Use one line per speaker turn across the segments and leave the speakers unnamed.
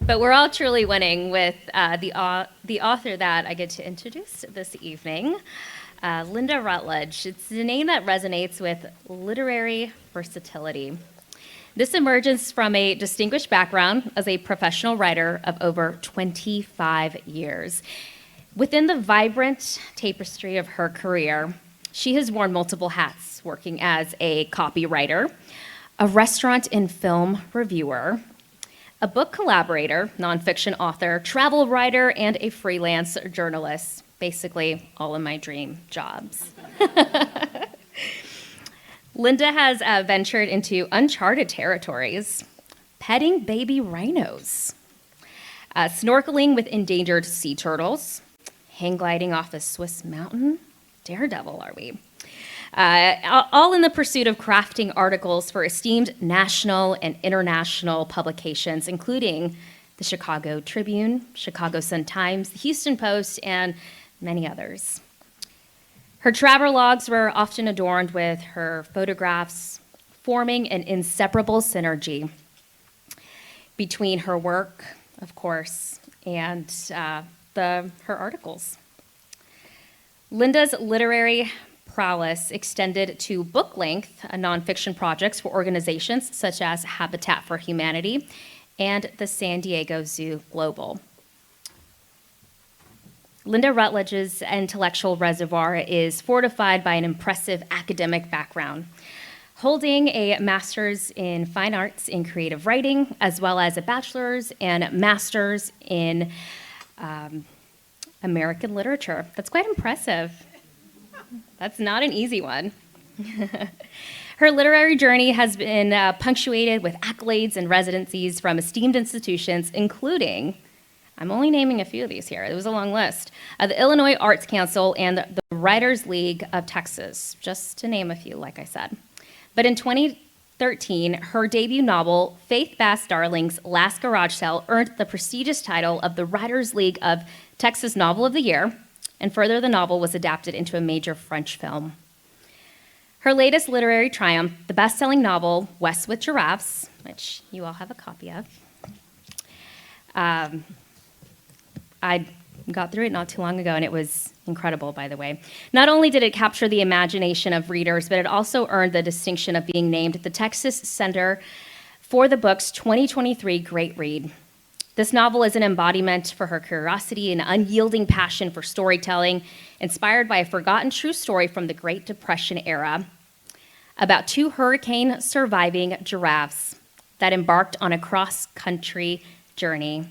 But we're all truly winning with the author that I get to introduce this evening, Lynda Rutledge. It's a name that resonates with literary versatility. This emerges from a distinguished background as a professional writer of over 25 years. Within the vibrant tapestry of her career, she has worn multiple hats, working as a copywriter, a restaurant and film reviewer, a book collaborator, nonfiction author, travel writer, and a freelance journalist. Basically, all of my dream jobs. Lynda has ventured into uncharted territories, petting baby rhinos, snorkeling with endangered sea turtles, hang gliding off a Swiss mountain. Daredevil, are we? All in the pursuit of crafting articles for esteemed national and international publications, including the Chicago Tribune, Chicago Sun-Times, the Houston Post, and many others. Her travel logs were often adorned with her photographs, forming an inseparable synergy between her work, of course, and her articles. Lynda's literary prowess extended to book-length nonfiction projects for organizations such as Habitat for Humanity and the San Diego Zoo Global. Lynda Rutledge's intellectual reservoir is fortified by an impressive academic background, holding a master's in fine arts in creative writing, as well as a bachelor's and master's in American literature. That's quite impressive. That's not an easy one. Her literary journey has been punctuated with accolades and residencies from esteemed institutions, including, I'm only naming a few of these here, it was a long list, the Illinois Arts Council and the Writers League of Texas, just to name a few, like I said. But in 2013, her debut novel, Faith Bass Darling's Last Garage Sale, earned the prestigious title of the Writers League of Texas Novel of the Year, and further, the novel was adapted into a major French film. Her latest literary triumph, the best-selling novel, West with Giraffes, which you all have a copy of. I got through it not too long ago, and it was incredible, by the way. Not only did it capture the imagination of readers, but it also earned the distinction of being named the Texas Center for the book's 2023 Great Read. This novel is an embodiment for her curiosity and unyielding passion for storytelling, inspired by a forgotten true story from the Great Depression era about two hurricane-surviving giraffes that embarked on a cross-country journey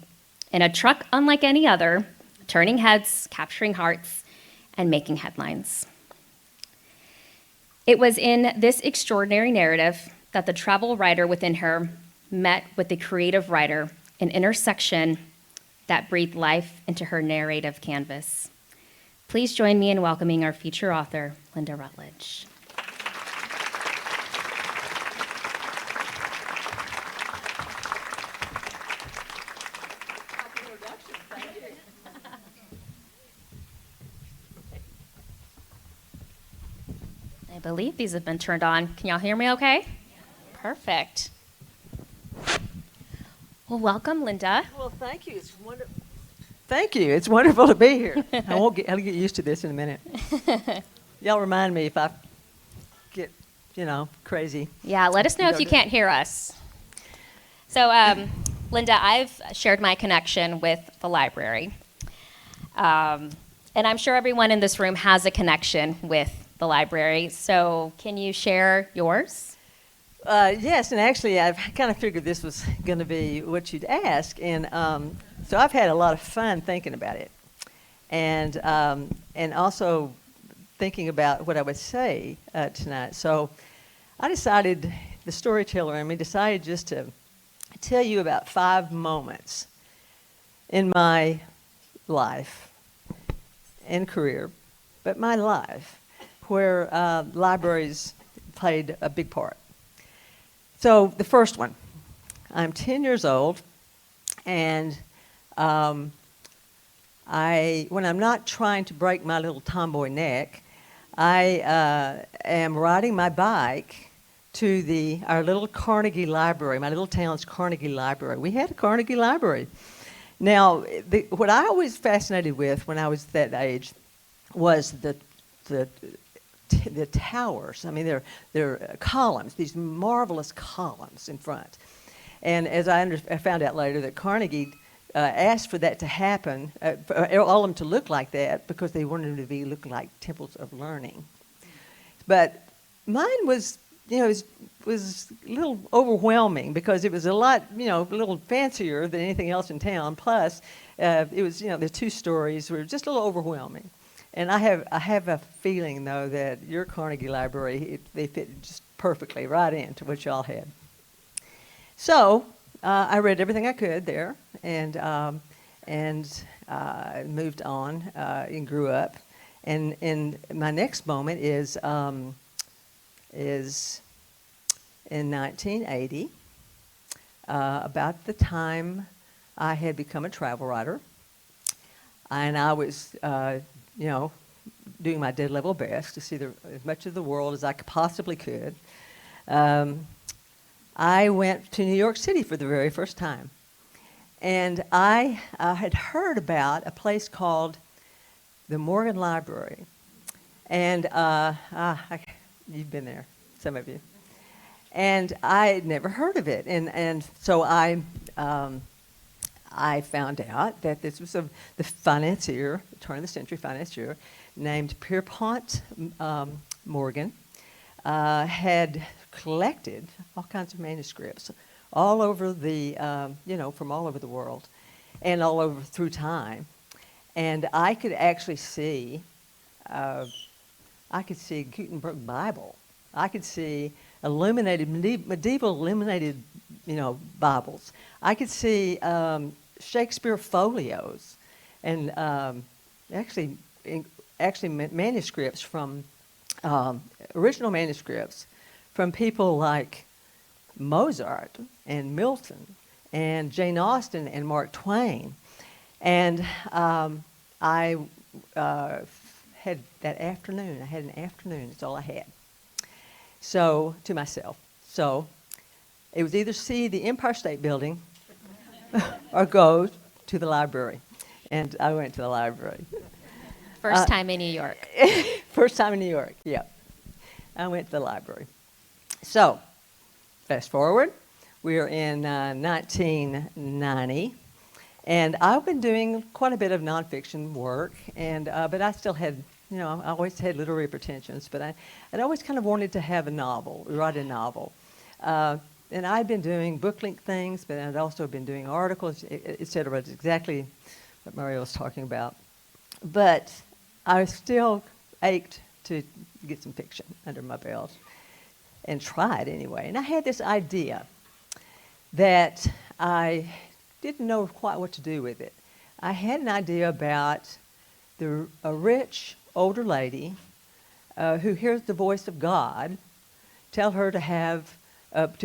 in a truck unlike any other, turning heads, capturing hearts, and making headlines. It was in this extraordinary narrative that the travel writer within her met with the creative writer, an intersection that breathed life into her narrative canvas. Please join me in welcoming our feature author, Lynda Rutledge. I believe these have been turned on. Can y'all hear me okay? Perfect. Well, welcome, Lynda.
Well, thank you. It's wonderful. Thank you. It's wonderful to be here. I'll get used to this in a minute. Y'all remind me if I get, crazy.
Yeah, let us know if you can't hear us. So, Lynda, I've shared my connection with the library. And I'm sure everyone in this room has a connection with the library. So, can you share yours?
Yes, and actually I've kind of figured this was going to be what you'd ask, and so I've had a lot of fun thinking about it, and also thinking about what I would say tonight. So I decided, the storyteller in me decided just to tell you about 5 moments in my life and career, but my life, where libraries played a big part. So the first one, I'm 10 years old, and when I'm not trying to break my little tomboy neck, I am riding my bike to our little Carnegie Library, my little town's Carnegie Library. We had a Carnegie Library. Now, what I was fascinated with when I was that age was the towers. I mean, they're columns, these marvelous columns in front. And as I found out later that Carnegie asked for that to happen, for all of them to look like that, because they wanted them to be looking like temples of learning. But mine was, was a little overwhelming because it was a lot, a little fancier than anything else in town. Plus, it was, the 2 stories were just a little overwhelming. And I have a feeling, though, that your Carnegie Library, they fit just perfectly right into what y'all had. So I read everything I could there, and moved on and grew up. And my next moment is in 1980, about the time I had become a travel writer, and I was, doing my dead level best to see as much of the world as I possibly could. I went to New York City for the very first time. And I had heard about a place called the Morgan Library. And you've been there, some of you. And I had never heard of it. And so I found out that this was the financier, turn of the century financier, named Pierpont Morgan, had collected all kinds of manuscripts all over the, from all over the world and all over through time. And I could actually see, Gutenberg Bible. I could see medieval illuminated, Bibles. I could see Shakespeare folios and actually manuscripts from, original manuscripts from people like Mozart and Milton and Jane Austen and Mark Twain. And I had that afternoon, I had an afternoon, that's all I had. So, to myself. So, it was either see the Empire State Building or go to the library. And I went to the library.
First time in New York.
First time in New York, yeah. I went to the library. So, fast forward, we're in 1990, and I've been doing quite a bit of nonfiction work, and but I still had, I always had literary pretensions, but I'd always kind of wanted to have a novel, write a novel. And I'd been doing book-length things, but I'd also been doing articles, et cetera. It's exactly what Mario was talking about. But I still ached to get some fiction under my belt, and try it anyway. And I had this idea that I didn't know quite what to do with it. I had an idea about a rich older lady who hears the voice of God tell her to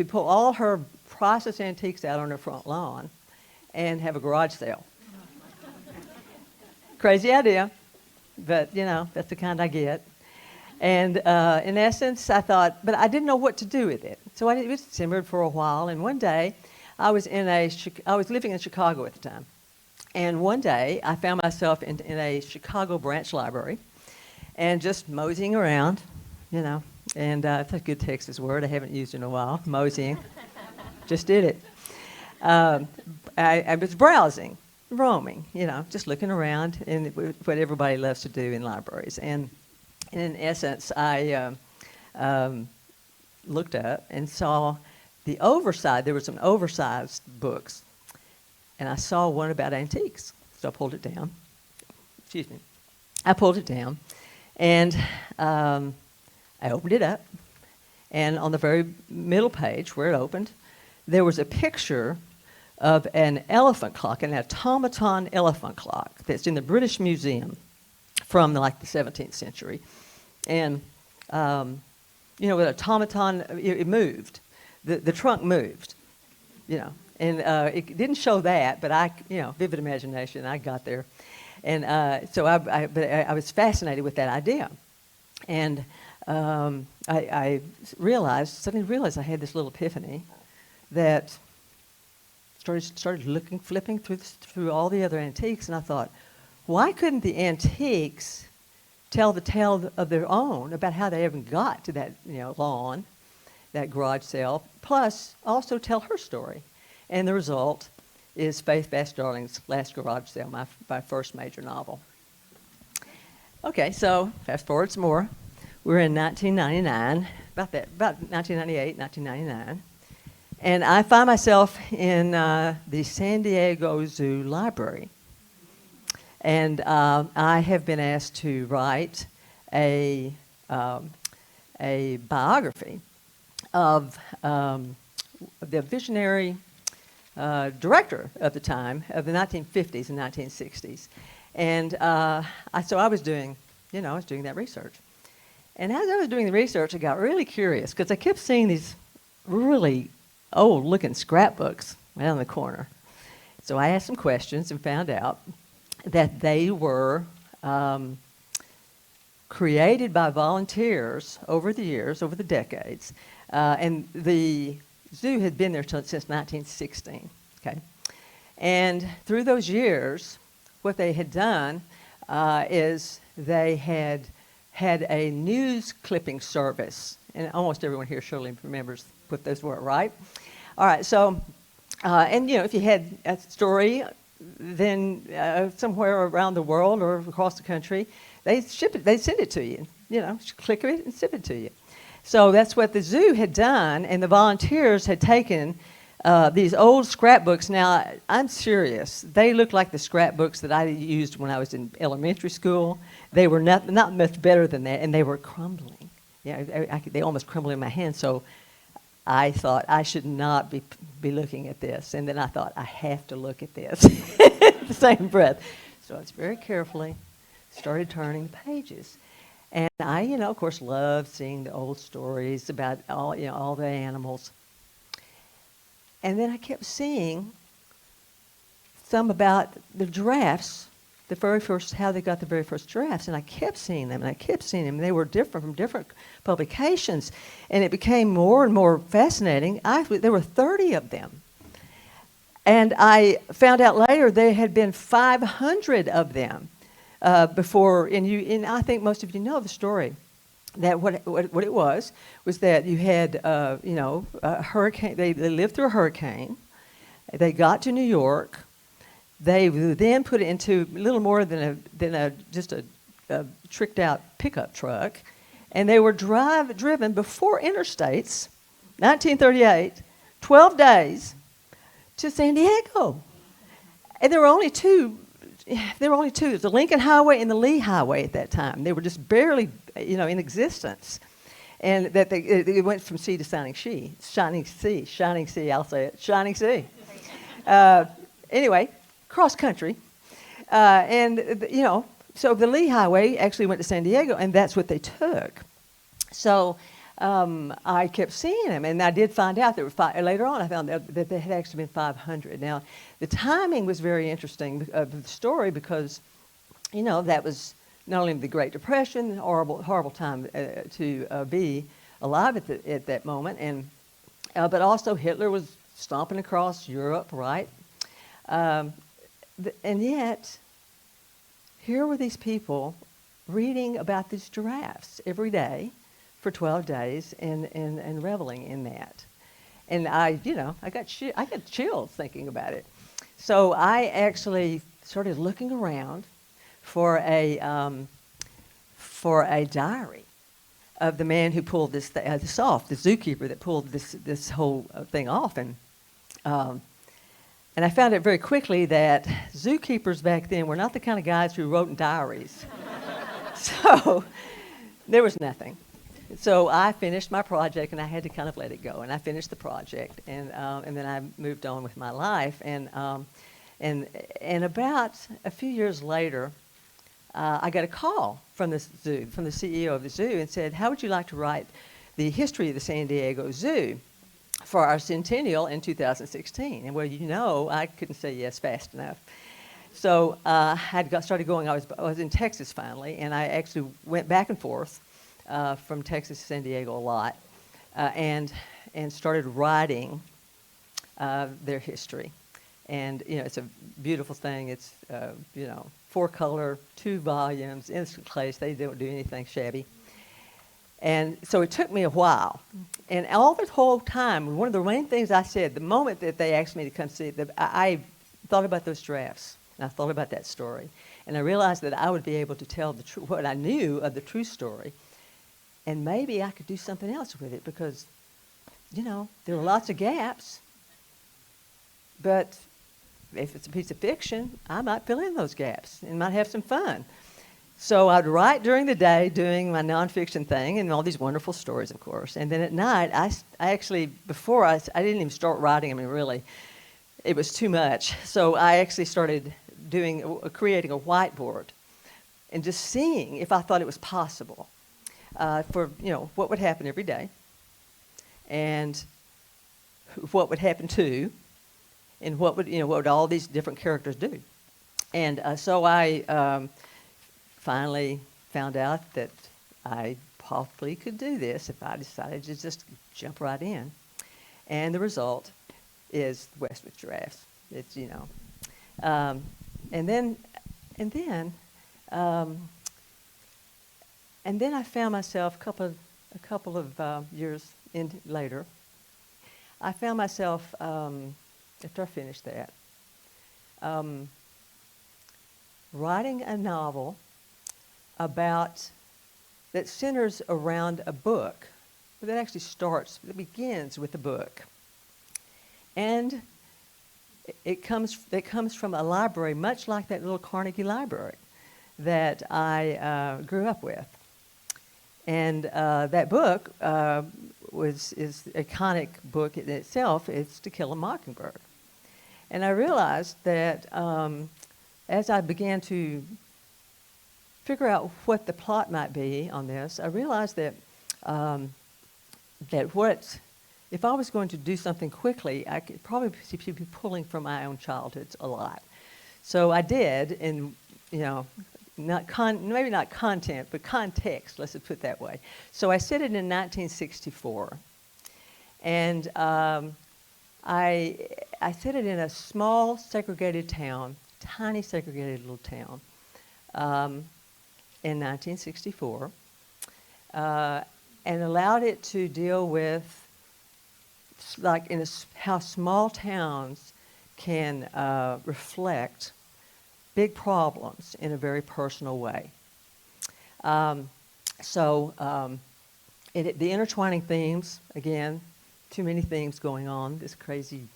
pull all her priceless antiques out on her front lawn and have a garage sale. Crazy idea, but that's the kind I get. And in essence, I thought, but I didn't know what to do with it. So it was simmered for a while. And one day, I was living in Chicago at the time. And one day, I found myself in a Chicago branch library, and just moseying around, and it's a good Texas word I haven't used in a while, moseying. Just did it. I was browsing, roaming, just looking around, and what everybody loves to do in libraries. And in essence, I looked up and saw there were some oversized books, and I saw one about antiques. So I pulled it down. Excuse me. I pulled it down, and I opened it up, and on the very middle page where it opened, there was a picture of an elephant clock, an automaton elephant clock that's in the British Museum from the 17th century. And, with automaton, it moved. The trunk moved, and it didn't show that, but vivid imagination, I got there. And so I was fascinated with that idea. And I suddenly realized I had this little epiphany that started flipping through all the other antiques, and I thought, why couldn't the antiques tell the tale of their own about how they even got to that lawn, that garage sale, plus also tell her story? And the result is Faith Bass-Darling's Last Garage Sale, my first major novel. Okay, so fast forward some more. We're in 1999, about 1998, 1999. And I find myself in the San Diego Zoo Library. And I have been asked to write a biography of the visionary director of the time, of the 1950s and 1960s. And so I was doing that research. And as I was doing the research, I got really curious because I kept seeing these really old-looking scrapbooks right on the corner. So I asked some questions and found out that they were created by volunteers over the years, over the decades, and the zoo had been there since 1916. Okay, and through those years, what they had done is they had a news clipping service, and almost everyone here surely remembers what those were, right? All right, so, and if you had a story, then somewhere around the world or across the country, they'd send it to you, click it and ship it to you. So that's what the zoo had done, and the volunteers had taken these old scrapbooks. Now, I'm serious. They look like the scrapbooks that I used when I was in elementary school. They were not much better than that, and they were crumbling. They almost crumbled in my hand, so I thought I should not be looking at this. And then I thought, I have to look at this at the same breath. So I very carefully started turning the pages. And I, of course, loved seeing the old stories about all the animals. And then I kept seeing some about the giraffes, how they got the very first giraffes. And I kept seeing them, and they were different from different publications. And it became more and more fascinating. There were 30 of them. And I found out later there had been 500 of them before. And I think most of you know the story. That what it was that you had a hurricane. They lived through a hurricane. They got to New York. They then put it into little more than just a tricked out pickup truck, and they were driven before interstates, 1938, 12 days to San Diego, and there were only two. There were only two. It was the Lincoln Highway and the Lee Highway at that time. They were just barely, in existence. And that they went from sea to shining sea, I'll say it, shining sea. Anyway, cross country. So the Lee Highway actually went to San Diego, and that's what they took. So I kept seeing them, and I did find out later on I found out that there had actually been 500. Now, the timing was very interesting of the story because, that was not only the Great Depression, horrible time to be alive at that moment, and but also Hitler was stomping across Europe, right? And yet, here were these people reading about these giraffes every day for 12 days and reveling in that. And I got chills thinking about it. So I actually started looking around for a diary of the man who pulled this off, the zookeeper that pulled this whole thing off. And I found out very quickly that zookeepers back then were not the kind of guys who wrote in diaries. So there was nothing. So I finished my project, and I had to kind of let it go. And I finished the project, and then I moved on with my life. And about a few years later, I got a call from the zoo, from the CEO of the zoo, and said, "How would you like to write the history of the San Diego Zoo for our centennial in 2016?" And well, I couldn't say yes fast enough. So I started going. I was in Texas finally, and I actually went back and forth from Texas to San Diego a lot, and started writing their history. And it's a beautiful thing. It's 4-color, 2 volumes, instant place. They don't do anything shabby. And so it took me a while. And all the whole time, one of the main things I said, the moment that they asked me to come see it, I thought about those drafts. And I thought about that story. And I realized that I would be able to tell what I knew of the true story. And maybe I could do something else with it because, there were lots of gaps. But if it's a piece of fiction, I might fill in those gaps and might have some fun. So I'd write during the day doing my nonfiction thing and all these wonderful stories, of course. And then at night, I actually, before I didn't even start writing, really, it was too much. So I actually started creating a whiteboard and just seeing if I thought it was possible for, what would happen every day and what would happen to and what would all these different characters do. And so I finally found out that I possibly could do this if I decided to just jump right in. And the result is Westwood Giraffes. It's, and then I found myself a couple of years later. I found myself after I finished that writing a novel that centers around a book, but that actually begins with a book. And it comes from a library, much like that little Carnegie Library that I grew up with. And that book is an iconic book in itself. It's To Kill a Mockingbird. And I realized that as I began to figure out what the plot might be on this, I realized that if I was going to do something quickly, I could probably be pulling from my own childhoods a lot. So I did, and maybe not content, but context. Let's put it that way. So I set it in 1964, and I set it in a small segregated town, tiny segregated little town. In 1964, and allowed it to deal with how small towns can reflect big problems in a very personal way. The intertwining themes, again, too many themes going on, this crazy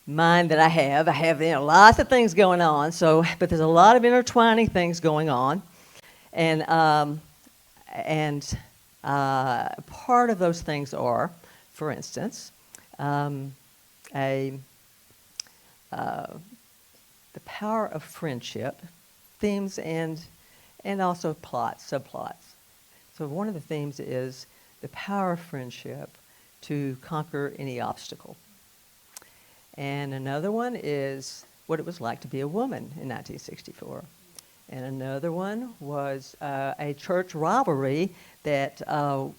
mind that I have lots of things going on, but there's a lot of intertwining things going on. And part of those things are, for instance, the power of friendship, themes and also subplots. So one of the themes is the power of friendship to conquer any obstacle. And another one is what it was like to be a woman in 1964. And another one was a church rivalry that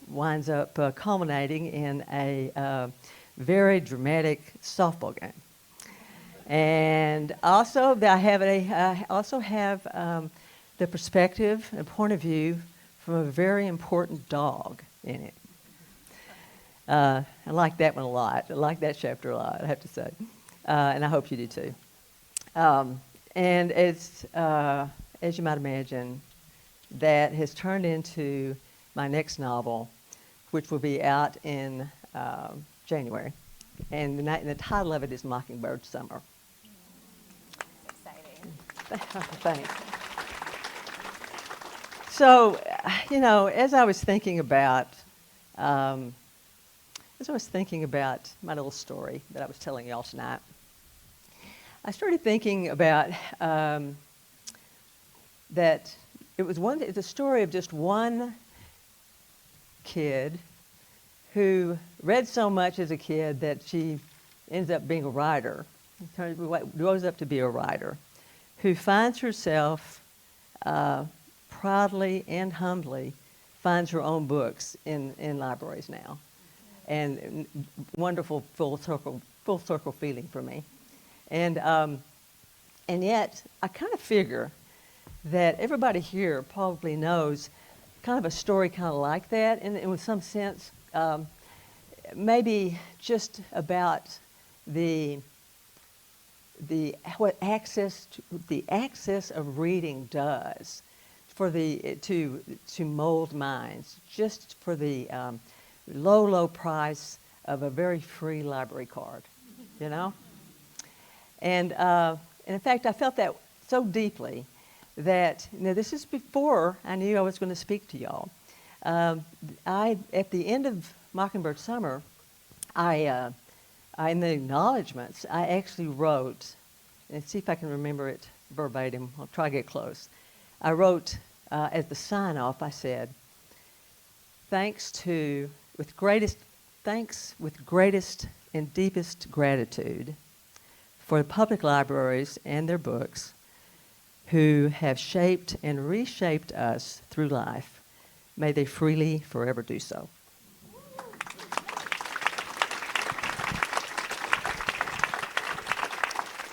winds up culminating in a very dramatic softball game. And also, I also have the perspective and point of view from a very important dog in it. I like that one a lot. I like that chapter a lot, I have to say. And I hope you do too. And it's, as you might imagine, that has turned into my next novel, which will be out in January. And the title of it is Mockingbird Summer.
That's exciting.
Thanks. So, as I was thinking about my little story that I was telling y'all tonight, I started thinking about that it's a story of just one kid who read so much as a kid that she ends up being a writer, grows up to be a writer, who finds herself proudly and humbly finds her own books in libraries now, and wonderful full circle feeling for me, and yet I kind of figure that everybody here probably knows kind of a story kind of like that, and with some sense, maybe just about the access of reading does for to mold minds, just for the low price of a very free library card, you know. And in fact, I felt that so deeply that, this is before I knew I was going to speak to y'all. At the end of Mockingbird Summer, in the acknowledgments, I actually wrote, and see if I can remember it verbatim. I'll try to get close. I wrote, as the sign-off, I said, with greatest and deepest gratitude for the public libraries and their books who have shaped and reshaped us through life. May they freely forever do so.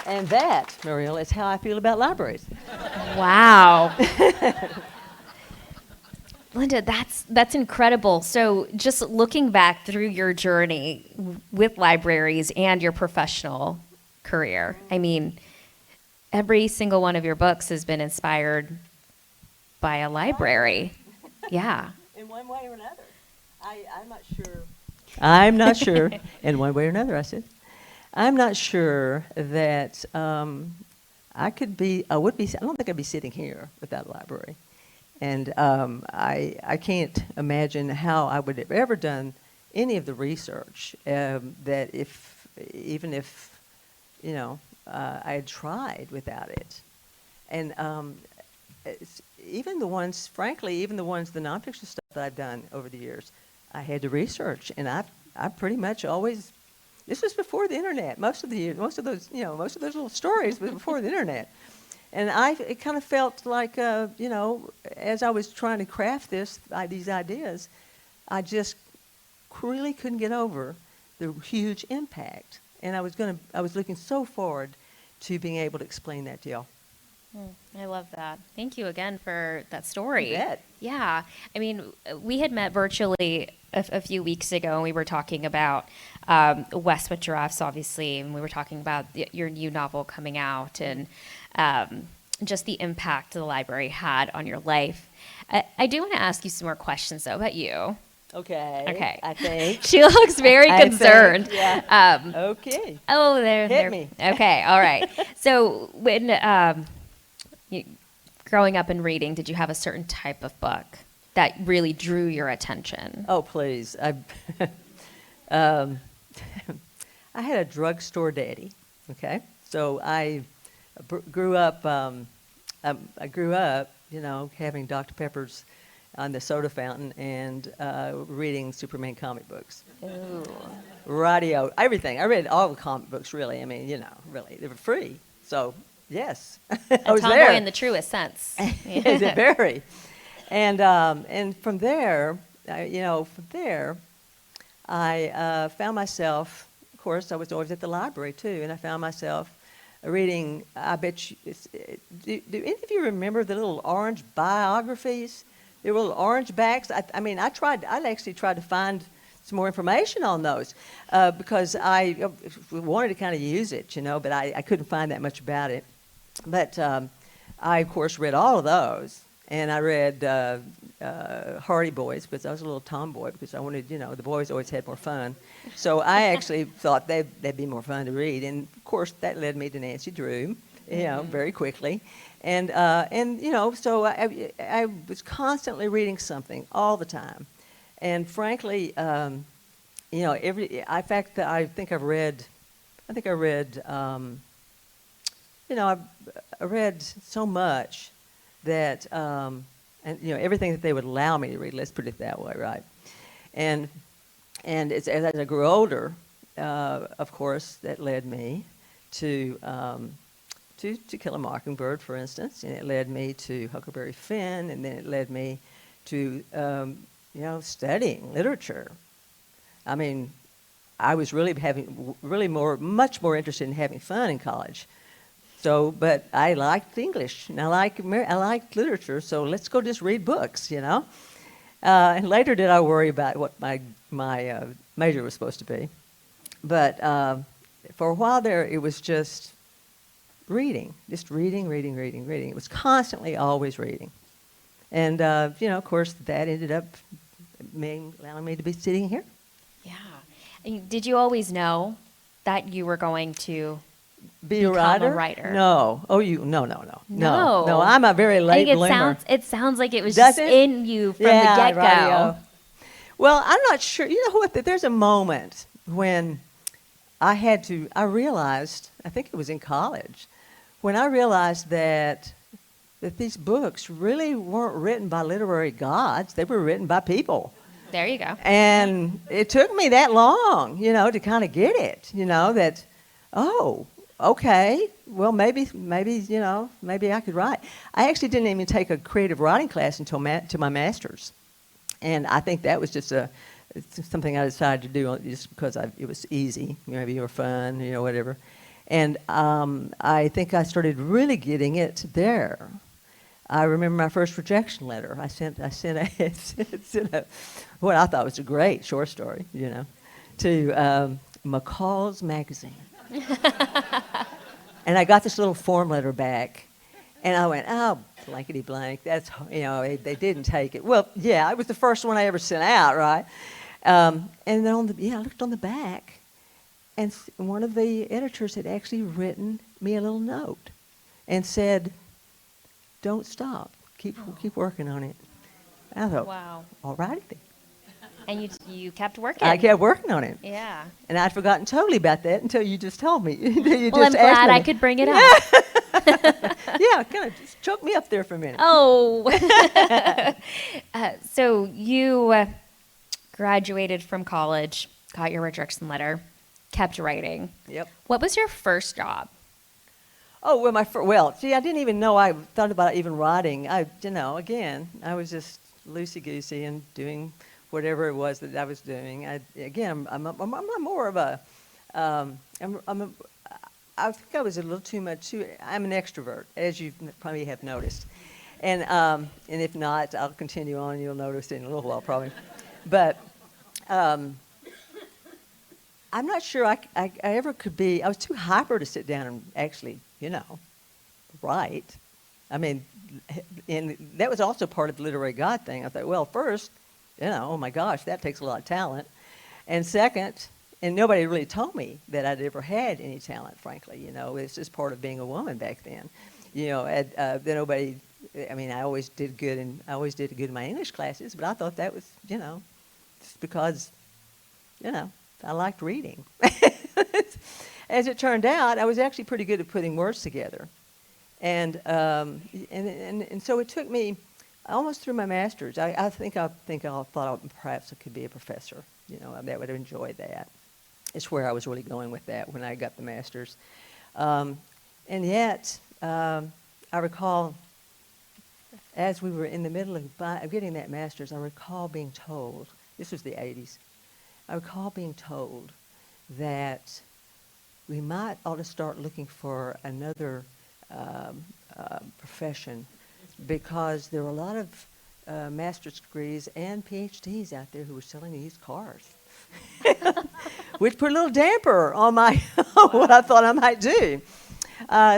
And that, Muriel, is how I feel about libraries.
Wow. Lynda, that's incredible. So just looking back through your journey with libraries and your professional career, I mean, every single one of your books has been inspired by a library. Yeah.
In one way or another. I'm not sure. I'm not sure. In one way or another, I said. I'm not sure that I don't think I'd be sitting here without a library. And I can't imagine how I would have ever done any of the research that even if I had tried without it. And even the ones, frankly, the nonfiction stuff that I've done over the years, I had to research, and I pretty much always. This was before the internet. Most of those little stories were before the internet, and it kind of felt like, as I was trying to craft these ideas, I just really couldn't get over the huge impact, and I was looking so forward to being able to explain that to y'all.
I love that. Thank you again for that story.
You bet.
Yeah. I mean, we had met virtually a few weeks ago, and we were talking about West with Giraffes, obviously, and we were talking about your new novel coming out and just the impact the library had on your life. I do want to ask you some more questions, though, about you.
Okay. I think.
She looks very concerned.
Yeah. Okay.
Oh, there.
Hit me.
Okay. All right. So when growing up and reading, did you have a certain type of book that really drew your attention?
Oh, please. I had a drugstore daddy. Okay, so I grew up. Having Dr. Pepper's on the soda fountain and reading Superman comic books.
Ooh.
Radio, everything. I read all the comic books. Really, I mean, really, they were free. So I was
tomboy
there.
in the truest sense.
Is it very? And from there, I found myself. Of course, I was always at the library too, and I found myself reading. I bet you. Do any of you remember the little orange biographies? There were little orange backs. I actually tried to find some more information on those because I wanted to kind of use it, but I couldn't find that much about it. But I, of course, read all of those. And I read Hardy Boys because I was a little tomboy because I wanted, the boys always had more fun. So I actually thought they'd be more fun to read. And, of course, that led me to Nancy Drew, very quickly. And so I was constantly reading something all the time. And, frankly, I read so much that, everything that they would allow me to read, let's put it that way, right? And as I grew older, of course, that led me to Kill a Mockingbird, for instance, and it led me to Huckleberry Finn, and then it led me to, studying literature. I mean, I was really much more interested in having fun in college. So, but I liked English and I liked literature. So let's go just read books, And later did I worry about what my major was supposed to be. But for a while there, it was just reading. It was constantly always reading. And, of course, that ended up allowing me to be sitting here.
Yeah. And did you always know that you were going to
Be a
become
writer?
a writer?
No. Oh, no.
No.
No, I'm a very late bloomer.
It sounds like it was
Does
just
it?
in you from the
Yeah,
get-go.
rightio. Well, I'm not sure. You know what? There's a moment when I realized, I think it was in college, when I realized that these books really weren't written by literary gods. They were written by people.
There you go.
And it took me that long, to kind of get it, that, oh, okay, well, maybe I could write. I actually didn't even take a creative writing class until to my master's. And I think that was just something I decided to do just because it was easy, maybe or fun, whatever. And I think I started really getting it there. I remember my first rejection letter. I sent what I thought was a great short story, to McCall's Magazine. And I got this little form letter back, and I went, oh, blankety blank. That's they didn't take it. Well, yeah, it was the first one I ever sent out, right? And then I looked on the back, and one of the editors had actually written me a little note, and said, "Don't stop. Keep working on it." I thought,
Wow.
All righty then.
And you kept working.
I kept working on it.
Yeah.
And I'd forgotten totally about that until you just told me.
Well, I'm glad I could bring it up.
Yeah, kind of just choked me up there for a minute.
Oh. So you graduated from college, got your rejection letter, kept writing.
Yep.
What was your first job?
Oh, well, see, I didn't even know I thought about even writing. Again, I was just loosey-goosey and doing whatever it was that I was doing. I'm more of a, I think I was a little too much, I'm an extrovert, as you probably have noticed. And if not, I'll continue on, you'll notice in a little while probably. But I'm not sure I ever could be, I was too hyper to sit down and actually, write. I mean, and that was also part of the literary God thing. I thought, well, first, oh my gosh, that takes a lot of talent. And second, and nobody really told me that I'd ever had any talent, frankly. It's just part of being a woman back then. Nobody, I always did good in my English classes, but I thought that was, just because, I liked reading. As it turned out, I was actually pretty good at putting words together. And so it took me almost through my master's. I thought perhaps I could be a professor. That would have enjoyed that. It's where I was really going with that when I got the master's. And yet, I recall, as we were in the middle of getting that master's, I recall being told, this was the 80s, I recall being told that we might ought to start looking for another profession, because there were a lot of master's degrees and PhDs out there who were selling used cars, which put a little damper on what I thought I might do.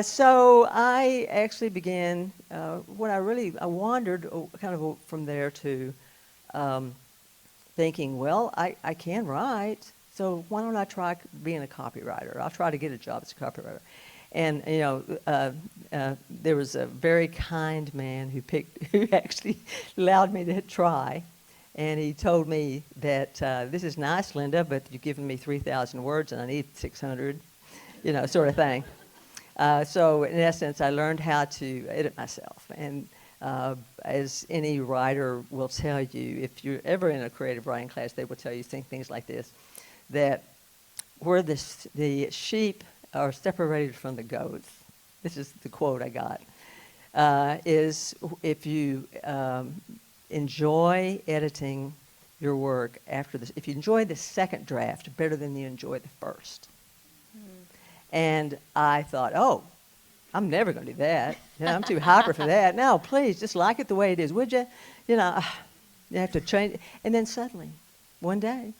So I actually began, I wandered kind of from there to thinking, well, I can write, so why don't I try being a copywriter? I'll try to get a job as a copywriter. And, there was a very kind man who actually allowed me to try. And he told me that, this is nice, Lynda, but you've given me 3,000 words and I need 600, sort of thing. So in essence, I learned how to edit myself. And as any writer will tell you, if you're ever in a creative writing class, they will tell you things like this, that where the sheep are separated from the goats, this is the quote I got, is if you enjoy editing your work after this. If you enjoy the second draft better than you enjoy the first. And I thought, oh, I'm never going to do that. You know, I'm too hyper for that. No, please, just like it the way it is, would you? You know, you have to change. And then suddenly, one day,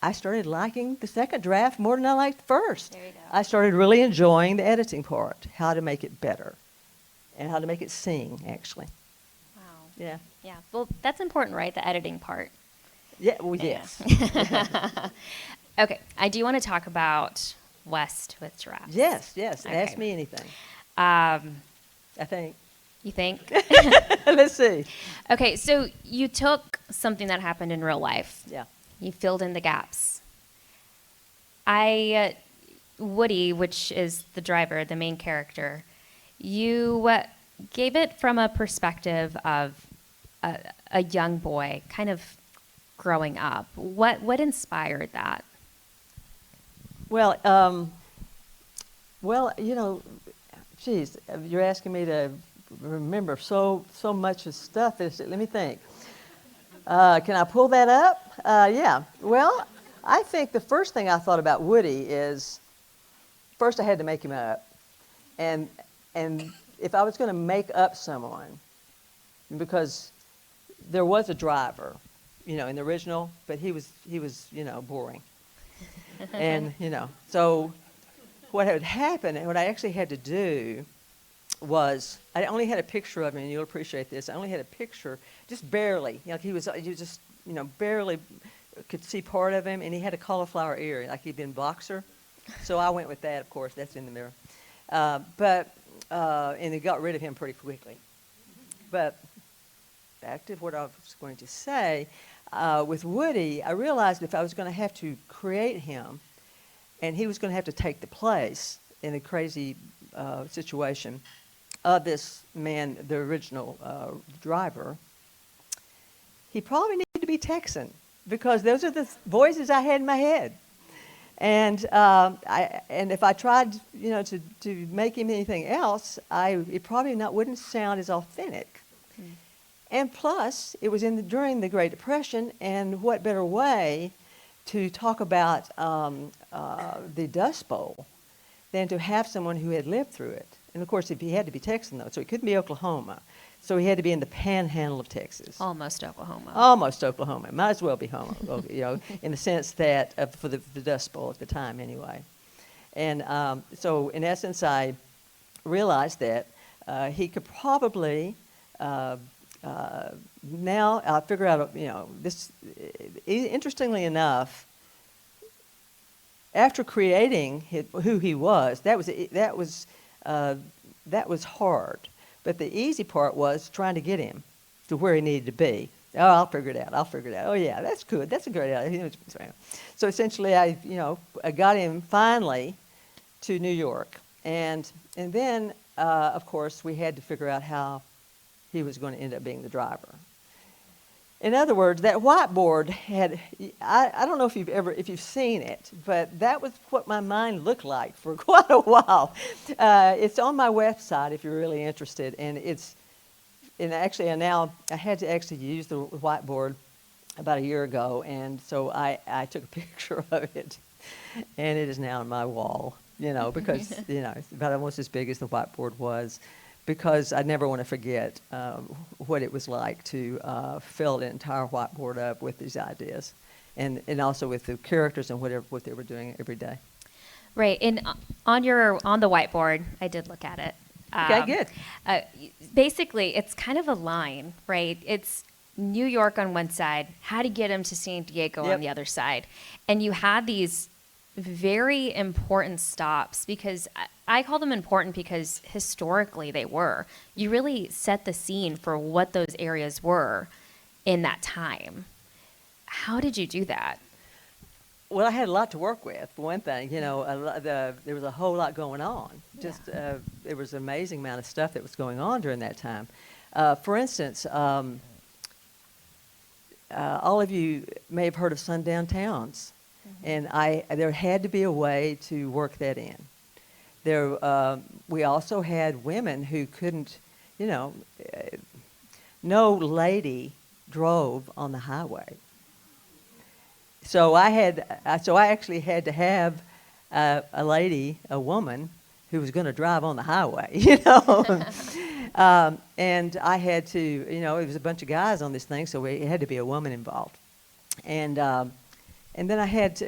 I started liking the second draft more than I liked the first.
There you go.
I started really enjoying the editing part, how to make it better, and how to make it sing, actually.
Wow.
Yeah.
Yeah. Well, that's important, right? The editing part.
Yeah, well, yes.
Okay. I do want to talk about West with Giraffes.
Yes, yes.
Okay.
Ask me anything,
I
think.
You think?
Let's see.
Okay. So you took something that happened in real life.
Yeah.
You filled in the gaps. Woody, which is the driver, the main character, you gave it from a perspective of a young boy kind of growing up. What inspired that?
Well, you know, geez, you're asking me to remember so much of stuff. Let me think. Can I pull that up? Yeah. Well, I think the first thing I thought about Woody is, first I had to make him up, and if I was going to make up someone, because there was a driver, you know, in the original, but he was you know, boring, and you know, so what had happened and what I actually had to do was, I only had a picture of him, and you'll appreciate this. I only had a picture, just barely. You know, he was just, you know, barely could see part of him, and he had a cauliflower ear, like he'd been boxer. So I went with that, of course. That's in the mirror. And they got rid of him pretty quickly. But back to what I was going to say, with Woody, I realized if I was going to have to create him, and he was going to have to take the place in a crazy situation of this man, the original driver, he probably needed to be Texan, because those are the voices I had in my head. And and if I tried, you know, to make him anything else, it probably wouldn't sound as authentic. Mm. And plus, it was during the Great Depression, and what better way to talk about the Dust Bowl than to have someone who had lived through it. And of course, if he had to be Texan, though, so it couldn't be Oklahoma. So he had to be in the panhandle of Texas.
Almost Oklahoma.
Almost Oklahoma. Might as well be home, you know, in the sense that for the Dust Bowl at the time, anyway. And so, in essence, I realized that he could probably now I'll figure out, you know, this. Interestingly enough, after creating who he was, that was hard. But the easy part was trying to get him to where he needed to be. Oh, I'll figure it out. Oh, yeah, that's good. That's a great idea. So essentially, I got him finally to New York, and then of course we had to figure out how he was going to end up being the driver. In other words, that whiteboard had, I don't know if you've seen it, but that was what my mind looked like for quite a while. It's on my website if you're really interested, and actually I had to actually use the whiteboard about a year ago, and so I took a picture of it, and it is now on my wall, you know, because, you know, it's about almost as big as the whiteboard was, because I never want to forget what it was like to fill the entire whiteboard up with these ideas, and also with the characters and what they were doing every day.
Right, and on the whiteboard, I did look at it.
Okay, good.
Basically, it's kind of a line, right? It's New York on one side, how to get him to San Diego on the other side, and you had these very important stops, because I call them important because historically they were. You really set the scene for what those areas were in that time. How did you do that?
Well, I had a lot to work with, for one thing. You know, there was a whole lot going on. There was an amazing amount of stuff that was going on during that time. For instance, all of you may have heard of sundown towns. And there had to be a way to work that in. We also had women who couldn't, you know, no lady drove on the highway. So I actually had to have a lady, a woman, who was going to drive on the highway, and I had to, it was a bunch of guys on this thing, so it had to be a woman involved. And then I had to,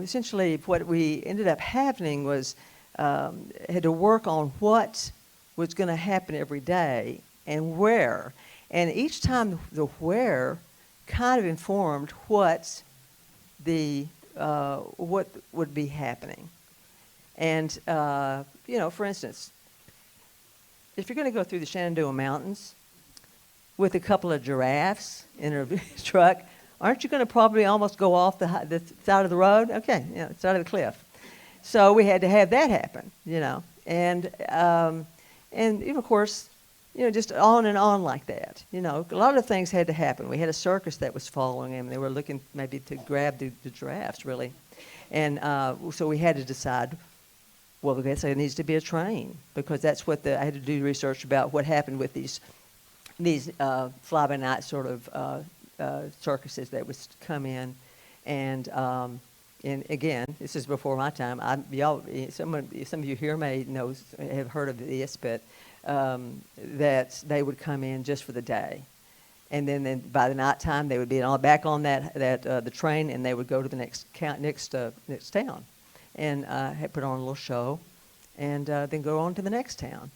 essentially what we ended up happening was had to work on what was going to happen every day and where. And each time the where kind of informed what would be happening. And, for instance, if you're going to go through the Shenandoah Mountains with a couple of giraffes in a truck, aren't you going to probably almost go off the side of the road? Okay, side of the cliff. So we had to have that happen, and of course, just on and on like that. A lot of things had to happen. We had a circus that was following him. They were looking maybe to grab the giraffes, really. And so we had to decide, well, I guess there needs to be a train, because that's what I had to do research about what happened with these fly-by-night sort of circuses that would come in. And again, this is before my time. Some of you here may have heard of this, but that they would come in just for the day, and then by the night time they would be back on the train, and they would go to the next town, and put on a little show, and then go on to the next town.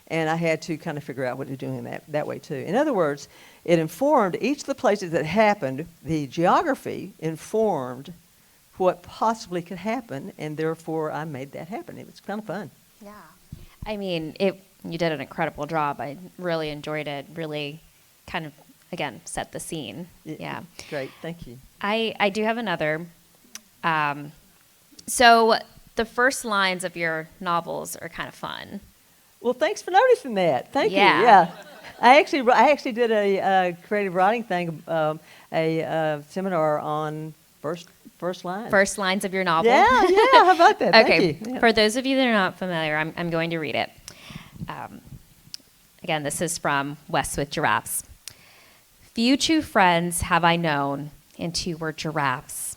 And I had to kind of figure out what to do in that way too. In other words, it informed each of the places that happened. The geography informed what possibly could happen, and therefore I made that happen. It was kind of fun.
Yeah, I mean, you did an incredible job. I really enjoyed it. Really, kind of again set the scene. Yeah,
great. Thank you.
I do have another. So the first lines of your novels are kind of fun.
Well, thanks for noticing that. Thank you.
Yeah.
Yeah. I actually did a creative writing thing, a seminar on first lines.
First lines of your novel.
Yeah. How about that?
Okay.
Thank you. Yeah.
For those of you that are not familiar, I'm going to read it. Again, this is from West with Giraffes. Few true friends have I known, and two were giraffes.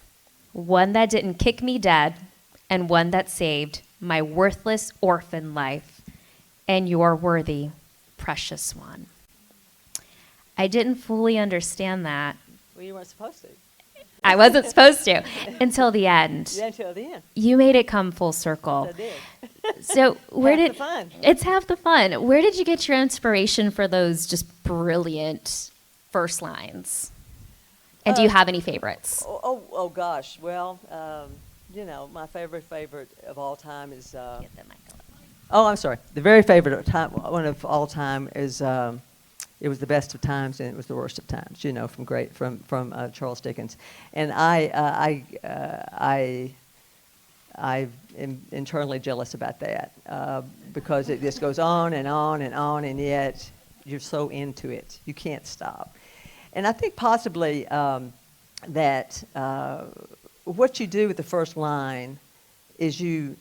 One that didn't kick me dead, and one that saved my worthless orphan life. And your worthy, precious one. I didn't fully understand that.
Well, you weren't supposed to.
I wasn't supposed to until the end.
Yeah, until the end.
You made it come full circle.
Yes, I did.
So where
Half the fun.
It's half the fun. Where did you get your inspiration for those just brilliant first lines? And do you have any favorites?
Oh gosh. Well, my favorite of all time is.
Get the mic up.
Oh, I'm sorry. The very favorite one of all time is it was the best of times and it was the worst of times. From Charles Dickens, and I am internally jealous about that because it just goes on and on and on, and yet you're so into it you can't stop. And I think possibly that what you do with the first line is you're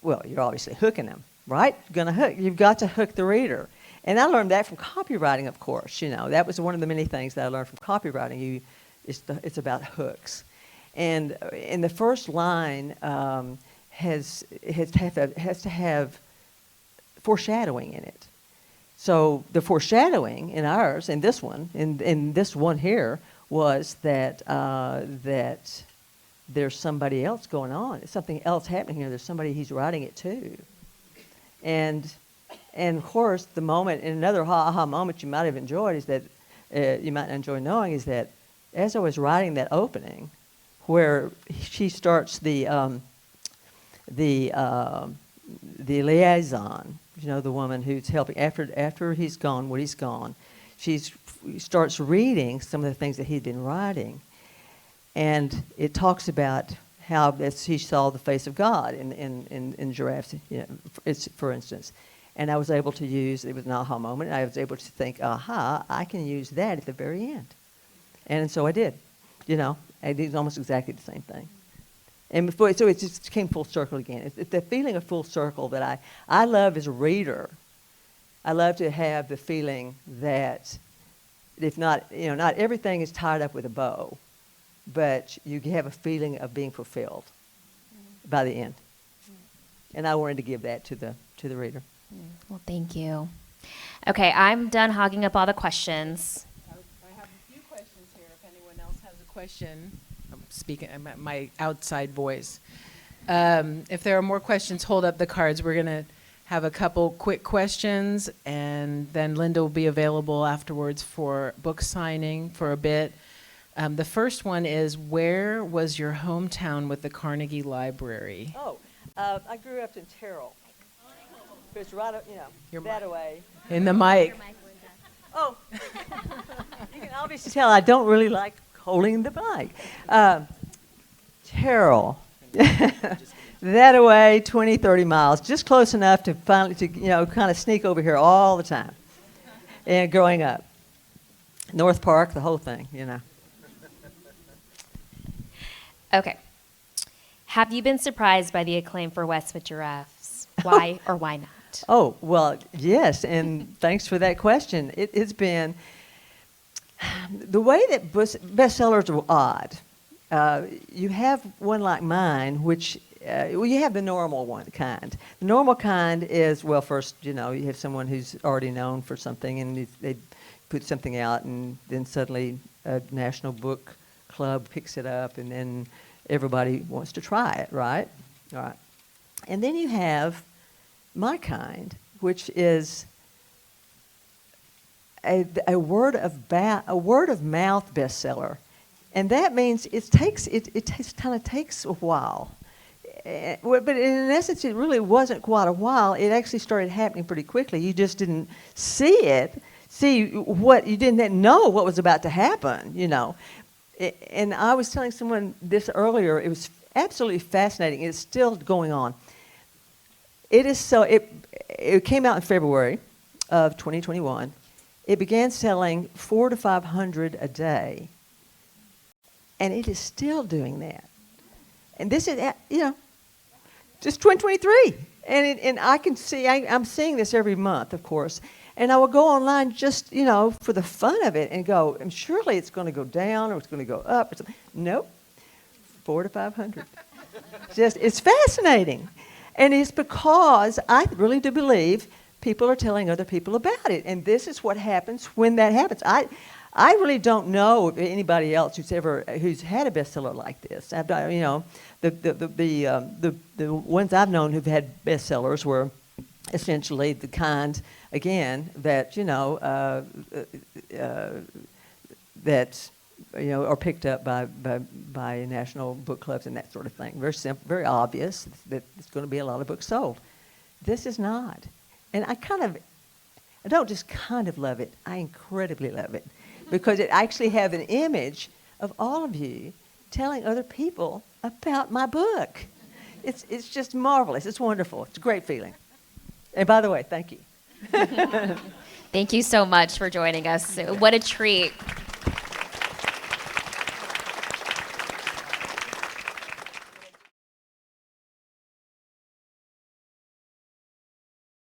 obviously hooking them. Right? You've got to hook the reader. And I learned that from copywriting, of course. That was one of the many things that I learned from copywriting. It's about hooks. And in the first line has to have foreshadowing in it. So the foreshadowing in ours, in this one here, was that there's somebody else going on. There's something else happening here. There's somebody he's writing it to. And of course, the moment, and another aha moment you might have enjoyed is that, you might enjoy knowing is that as I was writing that opening, where she starts the liaison, the woman who's helping, after he's gone, she starts reading some of the things that he'd been writing. And it talks about how he saw the face of God in giraffes, for instance. And I was able to use, it was an aha moment, and I was able to think, I can use that at the very end. And so I did. I did almost exactly the same thing. And so it just came full circle again. It's the feeling of full circle that I love as a reader. I love to have the feeling that if not, not everything is tied up with a bow, but you have a feeling of being fulfilled by the end. And I wanted to give that to the reader.
Well, thank you. Okay, I'm done hogging up all the questions.
I have a few questions here if anyone else has a question. I'm speaking my outside voice. If there are more questions, hold up the cards. We're going to have a couple quick questions, and then Lynda will be available afterwards for book signing for a bit. The first one is, where was your hometown with the Carnegie Library?
Oh, I grew up in Terrell. It's right,
Your
that
mic.
away.
In the mic.
Oh, you can obviously tell I don't really like holding the mic. Terrell. That away, 20, 30 miles, just close enough to finally, kind of sneak over here all the time. And growing up. North Park, the whole thing,
Okay. Have you been surprised by the acclaim for West with Giraffes? Why or why not?
Oh, well, yes, and thanks for that question. It's been the way that bestsellers are odd. You have one like mine, which you have the normal one kind. The normal kind is, well, first, you have someone who's already known for something, and they put something out, and then suddenly a national book club picks it up, and then everybody wants to try it, right? All right. And then you have my kind, which is a word of mouth bestseller, and that means it kind of takes a while. But in essence, it really wasn't quite a while. It actually started happening pretty quickly. You just didn't see what you didn't know what was about to happen. And I was telling someone this earlier. It was absolutely fascinating. It's still going on. It is so. It came out in February of 2021. It began selling 400 to 500 a day, and it is still doing that. And this is, just 2023. And I can see, I'm seeing this every month, of course. And I will go online just, for the fun of it and go, and surely it's going to go down or it's going to go up. Or something. Nope. 400 to 500. It's fascinating. And it's because I really do believe people are telling other people about it. And this is what happens when that happens. I really don't know of anybody else who's had a bestseller like this. The ones I've known who've had bestsellers were essentially the kind, again, that are picked up by national book clubs and that sort of thing. Very simple, very obvious that there's going to be a lot of books sold. This is not, and I don't just kind of love it. I incredibly love it. Because it actually have an image of all of you telling other people about my book. It's just marvelous. It's wonderful. It's a great feeling. And by the way, thank you.
Thank you so much for joining us. What a treat.